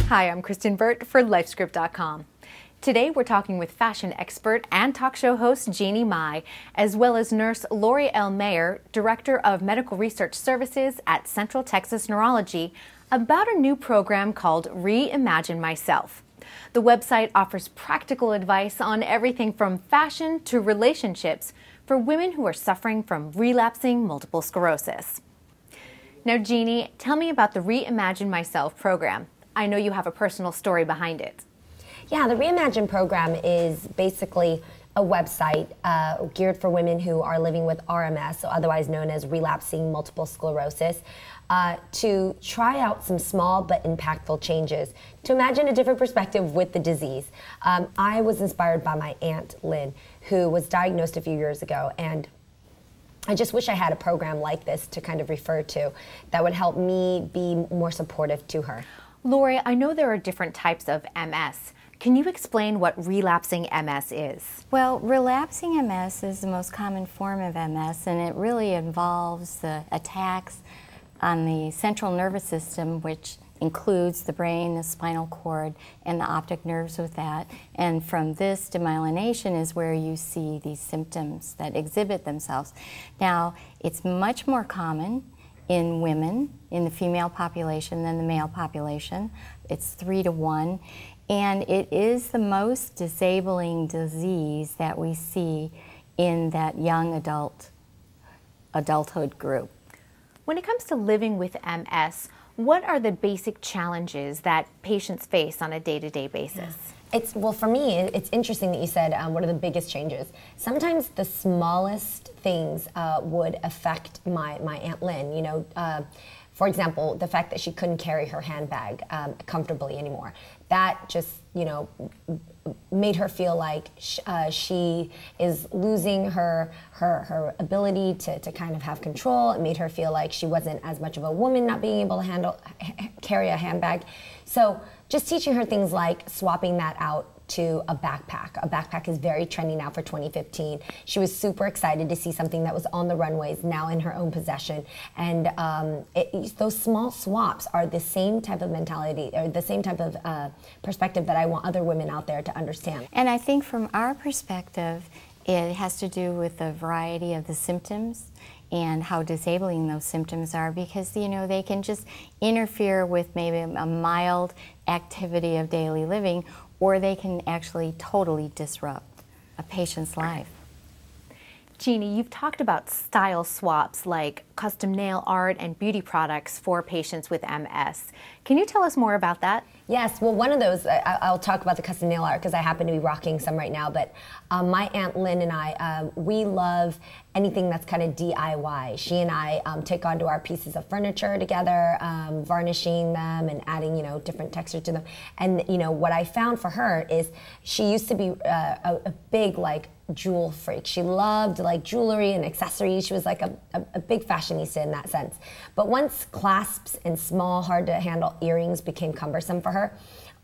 Hi, I'm Kristyn Burtt for LifeScript.com. Today we're talking with fashion expert and talk show host Jeannie Mai, as well as nurse Lori L. Mayer, Director of Medical Research Services at Central Texas Neurology, about a new program called Reimagine Myself. The website offers practical advice on everything from fashion to relationships for women who are suffering from relapsing multiple sclerosis. Now, Jeannie, tell me about the Reimagine Myself program. I know you have a personal story behind it. Yeah, the Reimagine program is basically a website geared for women who are living with RMS, so otherwise known as Relapsing Multiple Sclerosis, to try out some small but impactful changes, to imagine a different perspective with the disease. I was inspired by my Aunt Lynn, who was diagnosed a few years ago, and I just wish I had a program like this to kind of refer to that would help me be more supportive to her. Lori, I know there are different types of MS. Can you explain what relapsing MS is? Well, relapsing MS is the most common form of MS, and it really involves the attacks on the central nervous system, which includes the brain, the spinal cord, and the optic nerves with that. And from this, demyelination is where you see these symptoms that exhibit themselves. Now, it's much more common in women, in the female population, than the male population. It's 3 to 1. And it is the most disabling disease that we see in that young adulthood group. When it comes to living with MS, what are the basic challenges that patients face on a day-to-day basis? Well, for me, it's interesting that you said, what are the biggest changes? Sometimes the smallest things would affect my Aunt Lynn. You know, for example, the fact that she couldn't carry her handbag comfortably anymore. That just, you know, made her feel like she is losing her ability to kind of have control. It made her feel like she wasn't as much of a woman, not being able to carry a handbag. So just teaching her things like swapping that out to a backpack. A backpack is very trendy now for 2015. She was super excited to see something that was on the runways now in her own possession. And those small swaps are the same type of mentality, or the same type of perspective that I want other women out there to understand. And I think from our perspective, it has to do with the variety of the symptoms and how disabling those symptoms are, because, you know, they can just interfere with maybe a mild activity of daily living, or they can actually totally disrupt a patient's life. Jeannie, you've talked about style swaps like custom nail art and beauty products for patients with MS. Can you tell us more about that? Yes, well, one of those, I'll talk about the custom nail art because I happen to be rocking some right now, but my Aunt Lynn and I, we love anything that's kind of DIY. She and I take onto our pieces of furniture together, varnishing them and adding, you know, different textures to them. And, you know, what I found for her is she used to be a big, like, jewel freak. She loved like jewelry and accessories. She was like a big fashionista in that sense. But once clasps and small, hard to handle earrings became cumbersome for her,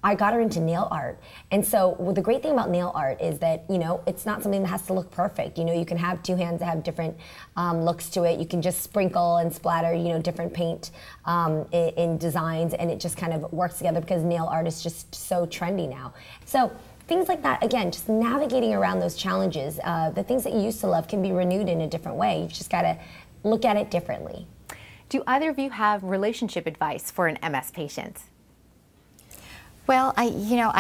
I got her into nail art. And so the great thing about nail art is that, you know, it's not something that has to look perfect. You know, you can have two hands that have different looks to it. You can just sprinkle and splatter, you know, different paint in designs, and it just kind of works together because nail art is just so trendy now. So things like that, again, just navigating around those challenges. The things that you used to love can be renewed in a different way. You've just got to look at it differently. Do either of you have relationship advice for an MS patient? Well, I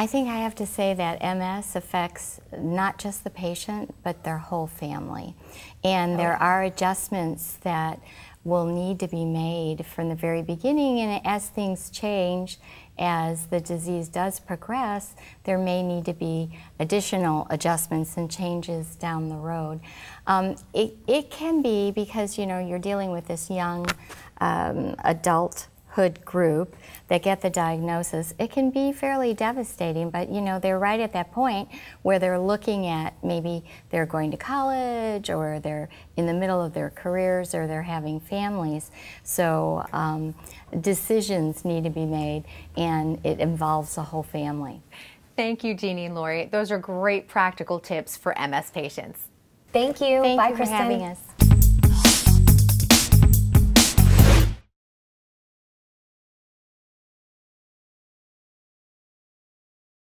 think I have to say that MS affects not just the patient, but their whole family. And there are adjustments that will need to be made from the very beginning, and as things change, as the disease does progress, there may need to be additional adjustments and changes down the road. It can be because, you know, you're dealing with this young adulthood group that get the diagnosis. It can be fairly devastating, but, you know, they're right at that point where they're looking at maybe they're going to college, or they're in the middle of their careers, or they're having families. So decisions need to be made, and it involves the whole family. Thank you, Jeannie and Lori. Those are great practical tips for MS patients. Thank you. Thank Bye, you for Kristyn. having us.